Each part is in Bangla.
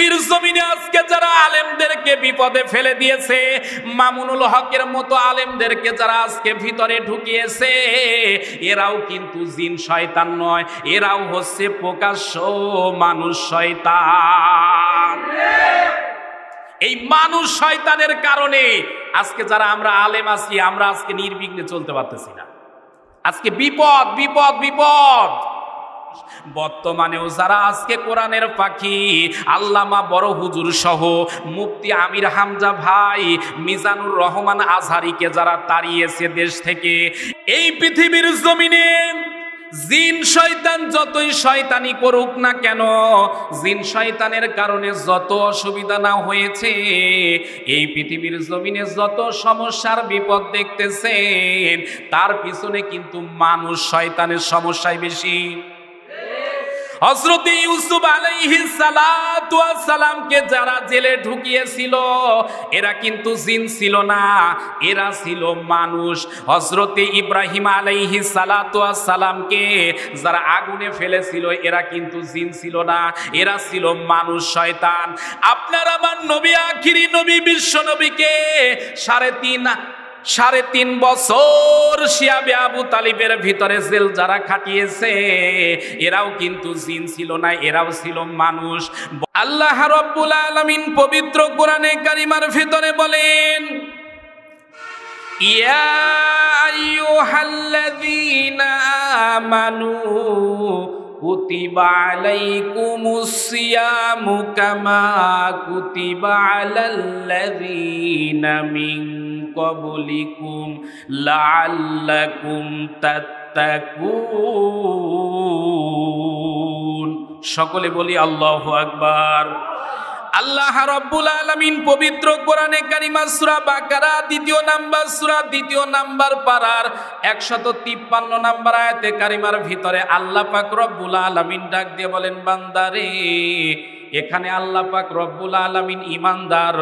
পৃথিবীর জমিনে আজকে যারা আলেমদেরকে বিপদে ফেলে দিয়েছে, মামুনুল হকের মতো আলেমদেরকে যারা আজকে ভিতরে ঢুকিয়েছে, এরাও কিন্তু জিন শয়তান নয়, এরাও হচ্ছে প্রকাশ্য মানুষ শয়তান। এই মানুষ শয়তানের কারণে আজকে যারা আমরা আলেম আছি, আমরা আজকে নির্বিঘ্নে চলতে পারতেছি না। আজকে বিপদ বিপদ বিপদ। বর্তমানেও যারা আজকে কোরআনের পাখি আল্লামা বড় হুজুর সহ মুফতি আমির হামজা ভাই, মিজানুর রহমান আজহারিকে যারা তাড়িয়েছে দেশ থেকে, এই পৃথিবীর জমিনে জিন শয়তান যতই শয়তানি করুক না কেন, জিন শয়তানের কারণে যত অসুবিধা না হয়েছে, এই পৃথিবীর জমিনে যত সমস্যার বিপদ দেখতেছেন, তার পিছনে কিন্তু মানুষ শয়তানের সমস্যাই বেশি। হযরত ইউসুফ আলাইহিস সালাতু ওয়াস সালামকে যারা জেলে ঢুকিয়েছিল, এরা কিন্তু জিন ছিল না, এরা ছিল মানুষ। হযরত ইব্রাহিম আলাইহিস সালাতু ওয়াস সালামকে যারা আগুনে ফেলেছিল, এরা কিন্তু জিন ছিল না, এরা ছিল মানুষ শয়তান। আপনার আমার নবী, আখিরি নবী, বিশ্ব নবীকে সাড়ে তিন বছর শিয়াবে আবু তালিবের ভিতরে জেল যারা খাটিয়েছে, এরাও কিন্তু জিন ছিল না, এরাও ছিল মানুষ। আল্লাহ রাব্বুল আলামিন পবিত্র কোরআনে কারিমার ভিতরে বলেন, ইয়া আইয়ুহাল্লাযীনা আমানু কুতিবা আলাইকুমুস সিয়ামু কামা কুতিবা আলাল্লাযীনা মিন ক্বাবলিকুম লাআল্লাকুম তাত্তাকুন। সকলে বলি আল্লাহু আকবার। আল্লাহ রাব্বুল আলামিন পবিত্র কোরআনে কারিমা সূরা বাকারা দ্বিতীয় নাম্বার পারার 153 নাম্বার আয়াতে কারিমার ভিতরে আল্লাহ পাক রব্বুল আলামিন ডাক দিয়ে বলেন, বান্দারে, এখানে আল্লাহ পাক রব্বুল আলামিন ঈমানদার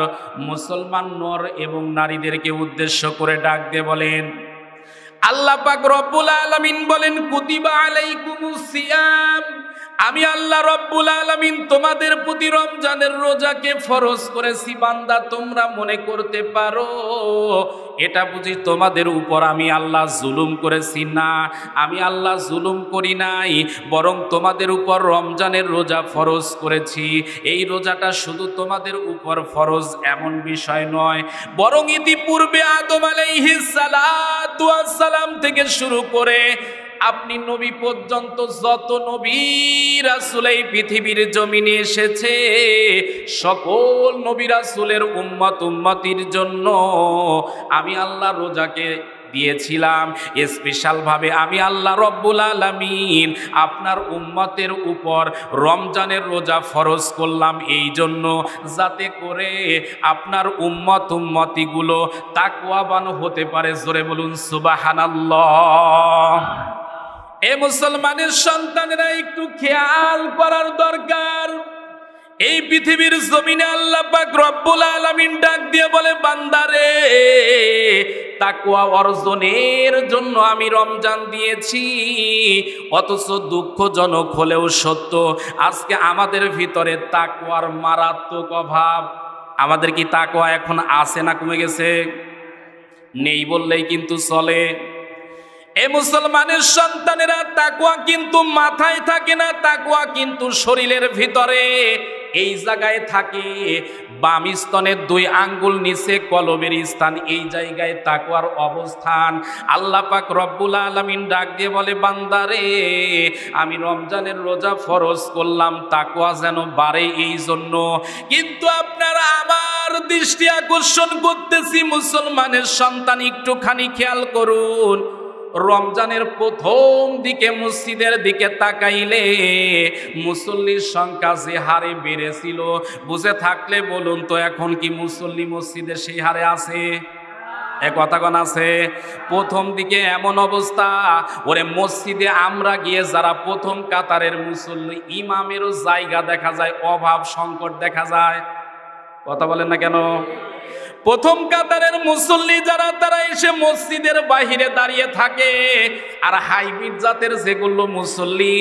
মুসলমান নর এবং নারীদেরকে উদ্দেশ্য করে ডাক দিয়ে বলেন, আল্লাহ পাক রব্বুল আলামিন বলেন, কুতিবা আলাইকুমুস সিয়াম, আমি আল্লাহ রব্বুল আলামিন তোমাদের প্রতি রমজানের রোজাকে ফরজ করেছি। বান্দা, তোমরা মনে করতে পারো এটা বুঝি তোমাদের উপর আমি আল্লাহ জুলুম করেছি? না, আমি আল্লাহ জুলুম করি নাই, বরং তোমাদের উপর রমজানের রোজা ফরজ করেছি। এই রোজাটা শুধু তোমাদের উপর ফরজ এমন বিষয় নয়, বরং ইতিপূর্বে আদম আলাইহিস সালাতু ওয়াস সালাম থেকে শুরু করে আপনি নবী পর্যন্ত যত নবী রাসূল এই পৃথিবীর জমিনে এসেছে, সকল নবী রাসূলের উম্মতির জন্য আমি আল্লাহ রোজাকে দিয়েছিলাম স্পেশাল ভাবে। আমি আল্লাহ রব্বুল আলামিন আপনার উম্মতের উপর রমজানের রোজা ফরজ করলাম এই জন্য, যাতে করে আপনার উম্মতিগুলো তাকওয়াবান হতে পারে। জোরে বলুন সুবহানাল্লাহ। এ মুসলমানের সন্তানেরা, একটু খেয়াল করার দরকার। এই পৃথিবীর জমিনে আল্লাহ পাক রব্বুল আলামিন ডাক দিয়ে বলে, বান্দারে, তাকওয়া অর্জনের জন্য আমি রমজান দিয়েছি। অথচ দুঃখজনক হলেও সত্য, আজকে আমাদের ভিতরে তাকওয়ার মারাত্মক অভাব। আমাদের কি তাকওয়া এখন আছে না কমে গেছে? নেই বললেই কিন্তু চলে। এ মুসলমানের সন্তানেরা, তাকওয়া কিন্তু মাথায় থাকে না, তাকওয়া কিন্তু শরীরের ভিতরে এই জায়গায় থাকে, বাম স্তনের 2 আঙ্গুল নিচে কলবের স্থান, এই জায়গায় তাকওয়ার অবস্থান। আল্লাহ পাক রব্বুল আলামিন ডাক দিয়ে বলে, বান্দারে, আমি রমজানের রোজা ফরজ করলাম তাকওয়া যেন বাড়ে এই জন্য। কিন্তু আপনারা আমার দৃষ্টি আকর্ষণ করতেছি, মুসলমানের সন্তান, একটুখানি খেয়াল করুন। রমজানের প্রথম দিকে মসজিদের দিকে তাকাইলে মুসল্লির সংখ্যা যে হারে বেড়েছিল, বুঝে থাকলে বলুন তো, এখন কি মুসল্লি মসজিদে সেই হারে আছে? কথা কোন আছে? প্রথম দিকে এমন অবস্থা, ওরে মসজিদে আমরা গিয়ে যারা প্রথম কাতারের মুসল্লি, ইমামেরও জায়গা দেখা যায়, অভাব সংকট দেখা যায়। কথা বলেন না কেন? প্রথম কাতারের মুসল্লি যারা তারা এসে মসজিদের বাহিরে দাঁড়িয়ে থাকে, আর হাইব্রিড জাতের যেগুলো মুসল্লি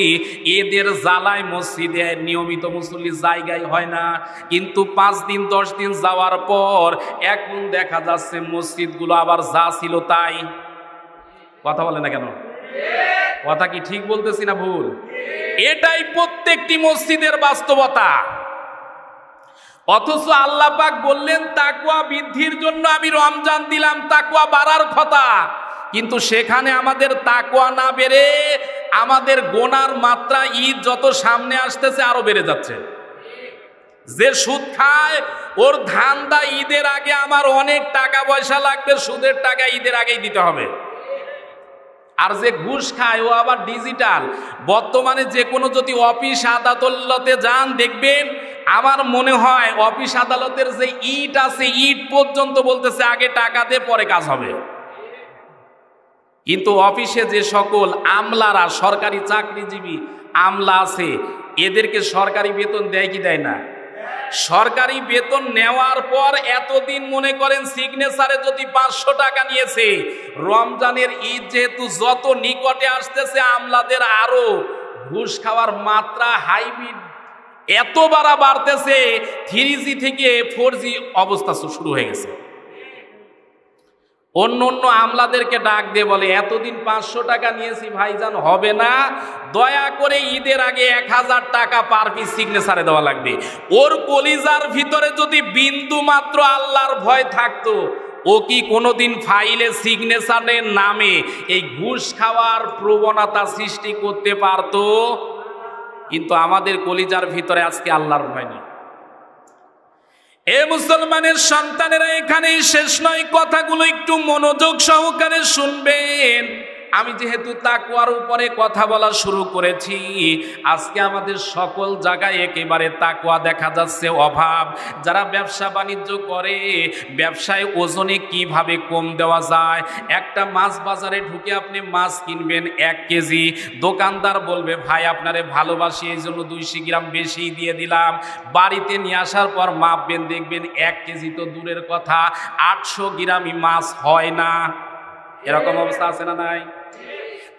এদের জ্বালায় মসজিদে নিয়মিত মুসল্লি জায়গায় হয় না। কিন্তু 5 দিন 10 দিন যাওয়ার পর এখন দেখা যাচ্ছে মসজিদগুলো আবার যা ছিল তাই। কথা বলে না কেন? কথা কি ঠিক বলতেছি না ভুল? এটাই প্রত্যেকটি মসজিদের বাস্তবতা। অথচ আল্লাহ পাক বললেন তাকওয়া বৃদ্ধির জন্য আমি রমজান দিলাম, তাকওয়া বাড়ার কথা। কিন্তু সেখানে আমাদের তাকওয়া না বেড়ে আমাদের গোনার মাত্রা ঈদ যত সামনে আসতেছে আরো বেড়ে যাচ্ছে। যে সুদ খায় ওর ধান্দা ঈদের আগে আমার অনেক টাকা পয়সা লাগবে, সুদের টাকা ঈদের আগেই দিতে হবে। আর যে ঘুষ খায় ও আবার ডিজিটাল। বর্তমানে যে কোনো যদি অফিস আদালতে যান দেখবেন, আমার মনে হয় অফিস আদালতের যে ইট আছে ইট পর্যন্ত বলতেছে আগে টাকা দে পরে কাজ হবে। কিন্তু অফিসে যে সকল আমলারা সরকারি চাকরিজীবী আমলা আছে এদেরকে সরকারি বেতন দেয় কি দেয় না? সরকারি বেতন নেওয়ার পর এতদিন মনে করেন সিগনেচারে যদি 500 টাকা নিয়েছে, রমজানের ঈদ যেহেতু যত নিকটে আসতেছে আমলাদের আরো ঘুষ খাওয়ার মাত্রা হাইব্রিড এত বাড়তেছে, 3G থেকে 4G অবস্থা শুরু হয়ে গেছে। অন্য আমলাদেরকে ডাক দিয়ে বলে এতদিন 500 টাকা নিয়েছি ভাইজান, হবে না, দয়া করে ঈদের আগে 1000 টাকা পার পিস সিগনেচারে দেওয়া লাগবে। ওর কলিজার ভিতরে যদি বিন্দু মাত্র আল্লাহর ভয় থাকতো, ও কি কোনোদিন ফাইলে সিগনেচারের নামে এই ঘুষ খাওয়ার প্রবণতা সৃষ্টি করতে পারতো? কিন্তু আমাদের কলিজার ভিতরে আজকে আল্লাহর ভয় নেই। এ মুসলমানের সন্তানেরা এখানেই শেষ নয়, কথাগুলো একটু মনোযোগ সহকারে শুনবেন। আমি যেহেতু তাকওয়ার উপরে কথা বলা শুরু করেছি, আজকে আমাদের সকল জায়গায় একেবারে তাকওয়া দেখা যাচ্ছে অভাব। যারা ব্যবসা বাণিজ্য করে, ব্যবসায় ওজনে কিভাবে কম দেওয়া যায়। একটা মাছ বাজারে ঢুকে আপনি মাছ কিনবেন 1 কেজি, দোকানদার বলবে ভাই আপনারে ভালোবাসি এই জন্য 200 গ্রাম বেশি দিয়ে দিলাম। বাড়িতে নিয়ে আসার পর মাপবেন, দেখবেন 1 কেজি তো দূরের কথা 800 গ্রামই মাছ হয় না। এরকম অবস্থা আছে না নাই?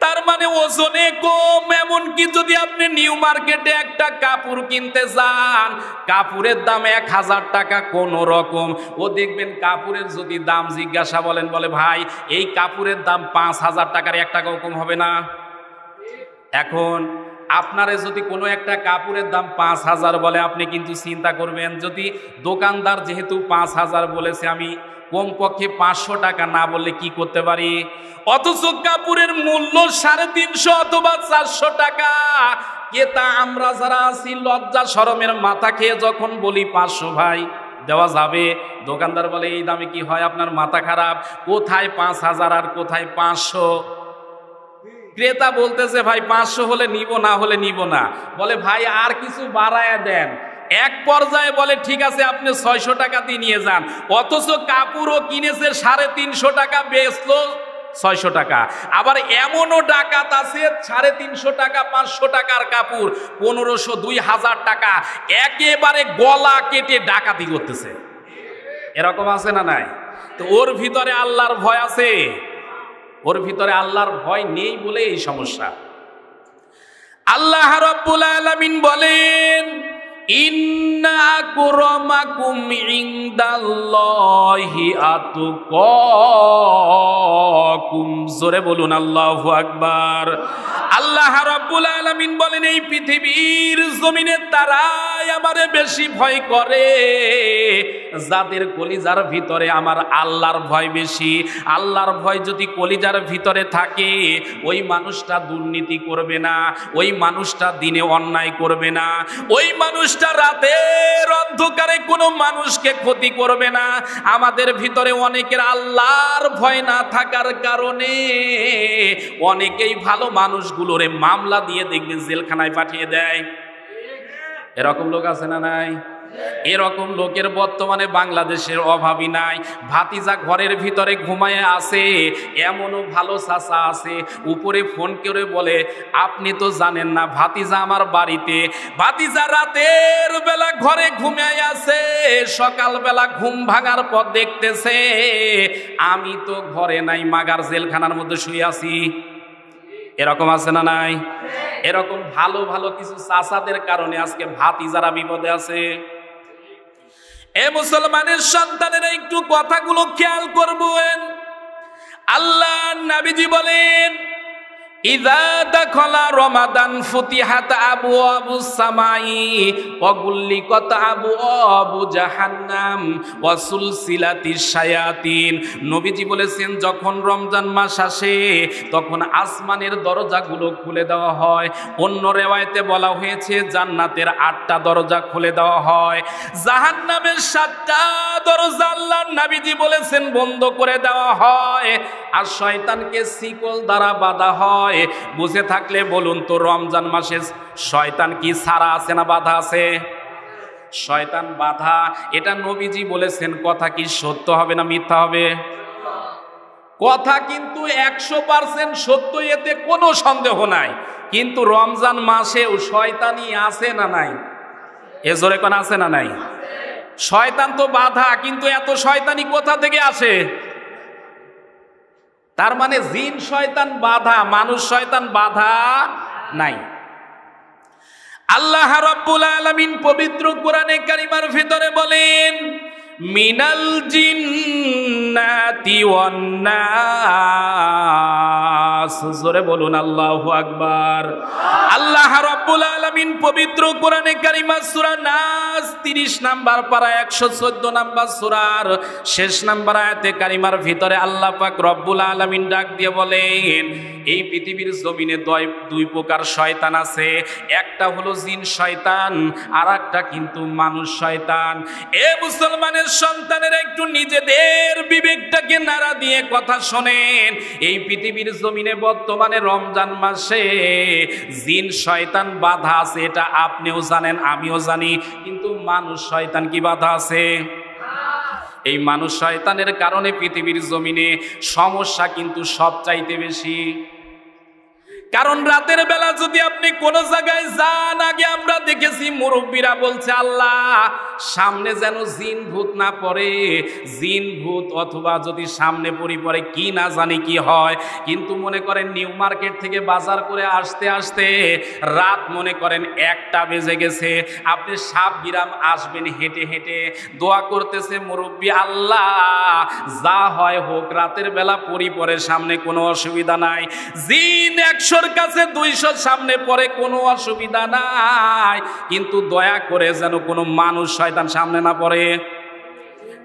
তার মানে ওজনে কম। এমনকি যদি আপনি নিউ মার্কেটে একটা কাপড় কিনতে যান, কাপড়ের দাম 1000 টাকা কোন রকম, ও দেখবেন কাপড়ের যদি দাম জিজ্ঞাসা বলেন, বলে ভাই এই কাপড়ের দাম 5000 টাকার 1 টাকাও কম হবে না। এখন আপনারে যদি কোনো একটা কাপড়ের দাম 5000 বলে, আপনি কিন্তু চিন্তা করবেন যদি দোকানদার যেহেতু 5000 বলেছে, আমি কমপক্ষে 500 টাকা না বললে কি করতে পারি। অথচ কাপড়ের মূল্য 350 অথবা 400 টাকা। ক্রেতা আমরা যারা আছি লজ্জা শরমের মাথা খেয়ে যখন বলি 500 ভাই দেওয়া যাবে, দোকানদার বলে এই দামে কি হয়, আপনার মাথা খারাপ, কোথায় 5000 আর কোথায় 500। ক্রেতা বলতেছে ভাই 500 হলে নিব, না হলে নিব না। বলে ভাই আর কিছু বাড়ায়া দেন। এক পর্যায়ে বলে ঠিক আছে আপনি 600 টাকা দিয়ে নিয়ে যান। অথচ কাপড়ও কিনেছে 350 টাকা, বেচলো 600 টাকা। আবার এমনও ডাকাত আছে 350 টাকা 500 টাকার কাপড় 1500 2000 টাকা একেবারে গলা কেটে ডাকাতি করতেছে। এরকম আছে না নাই? তো ওর ভিতরে আল্লাহর ভয় আছে? ওর ভিতরে আল্লাহর ভয় নেই বলে এই সমস্যা। আল্লাহ রাব্বুল আলামিন বলেন ইন্না আকরামাকুম ইনদাল্লাহি আতকাকুম। জোরে বলুন আল্লাহু আকবার। আল্লাহ রাব্বুল আলামিন বলেন এই পৃথিবীর জমিনে তারাই আমারে বেশি ভয় করে যাদের কলিজার ভিতরে আমার আল্লাহর ভয় বেশি। আল্লাহর ভয় যদি কলিজার ভিতরে থাকে, ওই মানুষটা দুর্নীতি করবে না, ওই মানুষটা দিনে অন্যায় করবে না, ওই মানুষটা রাতের অন্ধকারে কোনো মানুষকে ক্ষতি করবে না। আমাদের ভিতরে অনেকের আল্লাহর ভয় না থাকার কারণে অনেকেই ভালো মানুষগুলোরে মামলা দিয়ে দেখবেন জেলখানায় পাঠিয়ে দেয়। এরকম লোক আছে না নাই? এরকম লোকের বর্তমানে বাংলাদেশের অভাবই নাই। ভাতিজা ঘরের ভিতরে ঘুমায় আছে, এমনও ভালো চাচা আছে উপরে ফোন করে বলে আপনি তো জানেন না ভাতিজা আমার বাড়িতে। ভাতিজা রাতের বেলা ঘরে ঘুমায় আছে, সকালবেলা ঘুম ভাঙার পর দেখতেছে আমি তো ঘরে নাই, মাগার জেলখানার মধ্যে শুয়ে আছি। এরকম আছে না নাই? এরকম ভালো ভালো কিছু চাচাদের কারণে আজকে ভাতিজারা বিপদে আছে। এ মুসলমানের সন্তানেরা একটু কথাগুলো খেয়াল করবেন। আল্লাহ নবীজি বলেন ইযা দাখালা রমাদান ফুতিহাত আবওয়াবুস সামাই ওয়া গুল্লিকাত আবওয়াবু জাহান্নাম ওয়া সুলসিলাতিশ শায়াতিন। নবীজি বলেছেন যখন রমজান মাস আসে তখন আসমানের দরজাগুলো খুলে দেওয়া হয়। অন্য রিওয়ায়াতে বলা হয়েছে জান্নাতের 8টা দরজা খুলে দেওয়া হয়, জাহান্নামের 7টা দরজা আল্লাহর নবীজি বলেছেন বন্ধ করে দেওয়া হয়, আর শয়তানকে শিকল দ্বারা বাঁধা হয়। বুঝে থাকলে বলুন তো রমজান মাসে শয়তান কি ছাড়া আছে না বাধা আছে? শয়তান বাধা, এটা নবীজি বলেছেন। কথা কি সত্য হবে না মিথ্যা হবে? কথা কিন্তু 100% সত্য, এতে কোনো সন্দেহ নাই। কিন্তু রমজান মাসেও শয়তানি আছে না নাই? এ জোরে কোন আছে না নাই? শয়তান তো বাধা, কিন্তু এত শয়তানি কোথা থেকে আসে? তার মানে জিন শয়তান বাধা, মানুষ শয়তান বাধা নাই। আল্লাহ রাব্বুল আলামিন পবিত্র কোরআনে কারিমার ভিতরে বলেন মিনাল জিন্নাতি ওয়ান নাস। জোরে বলুন আল্লাহু আকবার। আল্লাহ রাব্বুল আলামিন পবিত্র কোরআনে কারিমা সূরা নাস 30 নাম্বার পারা 114 নাম্বার সূরার শেষ নাম্বার আয়াতে কারিমার ভিতরে আল্লাহ পাক রব্বুল আলামিন ডাক দিয়ে বলেন এই পৃথিবীর জমিনে দুই প্রকার শয়তান আছে, একটা হলো জিন শয়তান আর একটা কিন্তু মানুষ শয়তান। এ মুসলমানের সন্তানেরা একটু নিজেদের বিবেকটাকে নাড়া দিয়ে কথা শোনেন। এই পৃথিবীর জমিনে বর্তমানে রমজান মাসে জিন শয়তান বাধা আছে, এটা আপনিও জানেন আমিও জানি, কিন্তু মানুষ শয়তান কি বাধা আছে? এই মানুষ শয়তানের কারণে পৃথিবীর জমিনে সমস্যা কিন্তু সবচাইতে বেশি। কারণ রাতের বেলা যদি আপনি কোন জায়গায় যান, আগে আমরা দেখেছি মুরব্বীরা বলছে আল্লাহ সামনে যেন জিন ভূত না পড়ে, জিন ভূত অথবা যদি সামনে পড়ে কি না জানি কি হয়। কিন্তু মনে করেন নিউ মার্কেট থেকে বাজার করে আসতে আসতে রাত মনে করেন 1টা বেজে গেছে, আপনি সাবগিরাম আসবেন হেঁটে হেঁটে, দোয়া করতেছে মুরব্বী আল্লাহ যা হয় হোক, রাতের বেলা পরে সামনে কোনো অসুবিধা নাই। জিন 100 কাছে 200 সামনে পড়ে কোনো অসুবিধা নাই, কিন্তু দয়া করে যেন কোনো মানুষ শয়তান সামনে না পড়ে।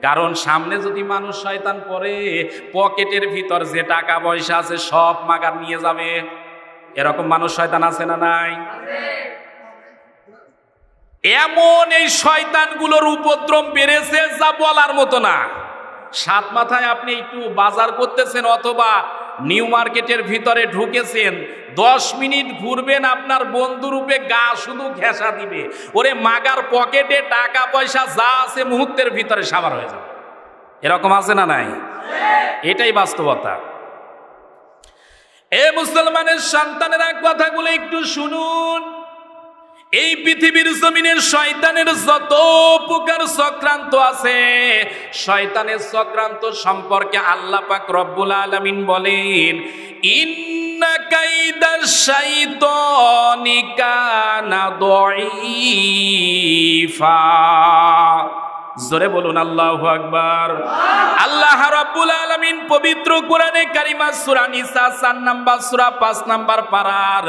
কারণ সামনে যদি মানুষ শয়তান পড়ে পকেটের ভিতর যে টাকা পয়সা আছে সব মাগার নিয়ে যাবে। এরকম মানুষ শয়তান আছে না নাই? এমন এই শয়তানগুলোর উপদ্রব বেড়েছে যা বলার মতো না। 7 মাথায় আপনি একটু বাজার করতেছেন অথবা নিউ মার্কেটের ভিতরে ঢুকেছেন, 10 মিনিট ঘুরবেন, আপনার বন্ধুরূপে গা শুধু ঘেঁষা দিবে, ওরে মাগার পকেটে টাকা পয়সা যা আছে মুহূর্তের ভিতরে সাবার হয়ে যাবে। এরকম আছে না নাই? এটাই বাস্তবতা। এ মুসলমানের সন্তানেরা কথাগুলো একটু শুনুন। এই পৃথিবীর জমিনের শয়তানের যত প্রকার চক্রান্ত আছে, শয়তানের চক্রান্ত সম্পর্কে আল্লাহ পাক রব্বুল আলামিন বলেন ইন্না কাইদাশ শাইতানি কানা দাঈফা। জোরে বলুন আল্লাহু আকবার। আল্লাহ রাব্বুল আলামিন পবিত্র কোরআনে কারিমা সূরা নিসা 4 নাম্বার সূরা 5 নাম্বার পারার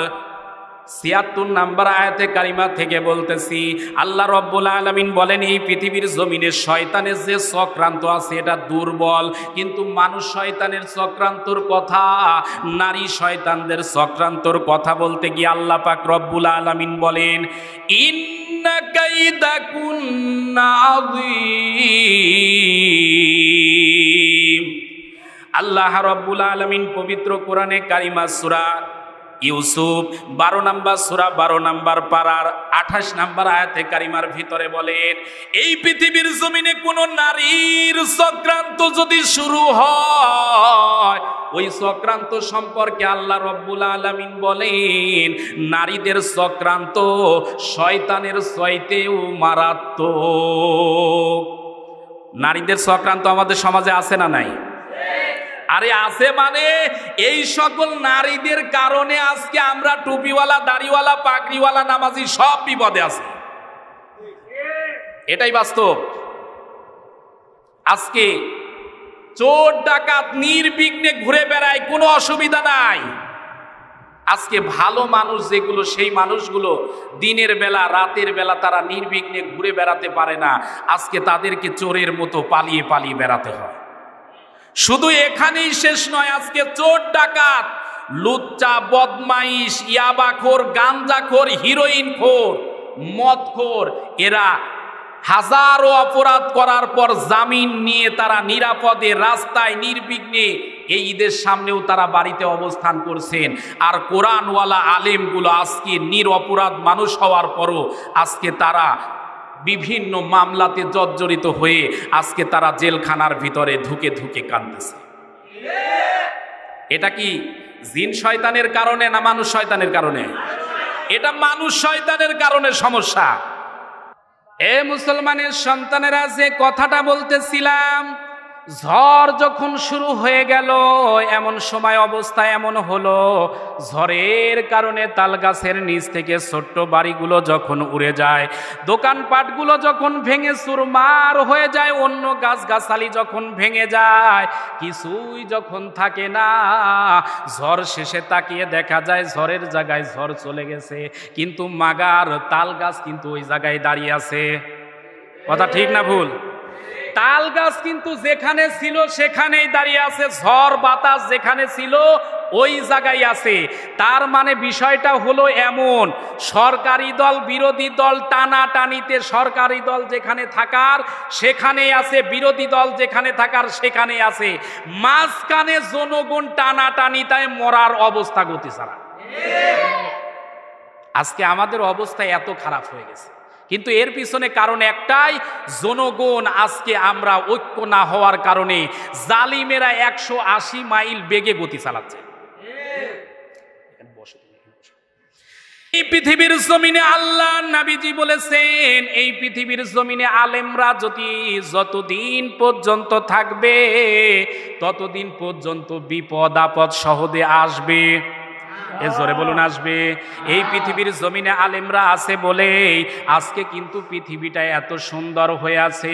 76 নাম্বার আয়াতে কারিমা থেকে বলতেছি, আল্লাহ রব্বুল আলামিন বলেন এই পৃথিবীর জমিনে শয়তানের যে চক্রান্ত আছে এটা দুর্বল, কিন্তু মানুষ শয়তানের চক্রান্তর কথা, নারী শয়তানদের চক্রান্তর কথা বলতে গিয়ে আল্লাহ পাক রব্বুল আলামিন বলেন ইন্না কাইদাকুন্না আযীম। আল্লাহ রব্বুল আলামিন পবিত্র কোরআনে কারিমা সূরা ইউসুফ 12 নম্বর সূরা 12 নম্বর পারার 28 নম্বর আয়াতে কারিমার ভিতরে বলেন, এই পৃথিবীর জমিনে কোন নারীর চক্রান্ত যদি শুরু হয়, ওই চক্রান্ত সম্পর্কে আল্লাহ রব্বুল আলামিন বলেন, নারীদের চক্রান্ত শয়তানের চাইতেও মারাত্মক। নারীদের চক্রান্ত আমাদের সমাজে আছে না নাই? আরে আছে, মানে এই সকল নারীদের কারণে আজকে আমরা টুপিওয়ালা, দাড়িওয়ালা, পাগড়িওয়ালা, নামাজি সব বিপদে আছে। এটাই বাস্তব। আজকে চোর ডাকাত নির্বিঘ্নে ঘুরে বেড়ায়, কোনো অসুবিধা নাই। আজকে ভালো মানুষ যেগুলো, সেই মানুষগুলো দিনের বেলা, রাতের বেলা তারা নির্বিঘ্নে ঘুরে বেড়াতে পারে না। আজকে তাদেরকে চোরের মতো পালিয়ে পালিয়ে বেড়াতে হয়। শুধু এখানেই শেষ নয়, আজকে চোর ডাকাত, লুচ্চা, বদমাইশ, ইয়াবাখোর, গাঞ্জাখোর, হিরোইনখোর, মদখোর, এরা হাজারো অপরাধ করার পর জামিন নিয়ে তারা নিরাপদে রাস্তায় নির্বিঘ্নে এই ঈদের সামনেও তারা বাড়িতে অবস্থান করছেন। আর কোরআনওয়ালা আলেমগুলো আজকে নিরপরাধ মানুষ হওয়ার পরও আজকে তারা বিভিন্ন মামলাতে জর্জরিত হয়ে আজকে তারা জেলখানার ভিতরে ধুকে ধুকে কাঁদতেছে। এটা কি জিন শয়তানের কারণে না মানুষ শয়তানের কারণে? এটা মানুষ শয়তানের কারণে সমস্যা। এ মুসলমানের সন্তানেরা, যে কথাটা বলতেছিলাম, ঝড় যখন শুরু হয়ে গেল, এমন সময় অবস্থা এমন হলো, ঝড়ের কারণে তাল গাছের নিচ থেকে ছোট্ট বাড়িগুলো যখন উড়ে যায়, দোকানপাটগুলো যখন ভেঙে চুরমার হয়ে যায়, অন্য গাছগাছালি যখন ভেঙে যায়, কিছুই যখন থাকে না, ঝড় শেষে তাকিয়ে দেখা যায় ঝড়ের জায়গায় ঝড় চলে গেছে, কিন্তু মাগার তাল গাছ কিন্তু ওই জায়গায় দাঁড়িয়ে আছে। কথা ঠিক না ভুল? তাল গাছ কিন্তু যেখানে ছিল সেখানেই দাঁড়িয়ে আছে, ঝড় বাতাস যেখানে ছিল ওই জায়গায় আছে। তার মানে বিষয়টা হলো এমন, সরকারি দল বিরোধী দল টানাটানিতে সরকারি দল যেখানে থাকার সেখানেই আছে, বিরোধী দল যেখানে থাকার সেখানেই আছে, মাঝখানে জনগণ টানাটানিতায় মরার অবস্থা গতি ছাড়া। আজকে আমাদের অবস্থা এত খারাপ হয়ে গেছে, কিন্তু এর পিছনে কারণ একটাই, জনগণ আজকে আমরা ঐক্য না হওয়ার কারণে জালিমেরা 180 মাইল বেগে গতি চালাচ্ছে। এই পৃথিবীর জমিনে আল্লাহ নবীজি বলেছেন, এই পৃথিবীর জমিনে আলেমরা যদি যতদিন পর্যন্ত থাকবে ততদিন পর্যন্ত বিপদ আপদ সহজে আসবে। এ জোরে বলুন, আসবে। এই পৃথিবীর জমিনে আলেমরা আছে বলেই আজকে কিন্তু পৃথিবীটা এত সুন্দর হয়ে আছে।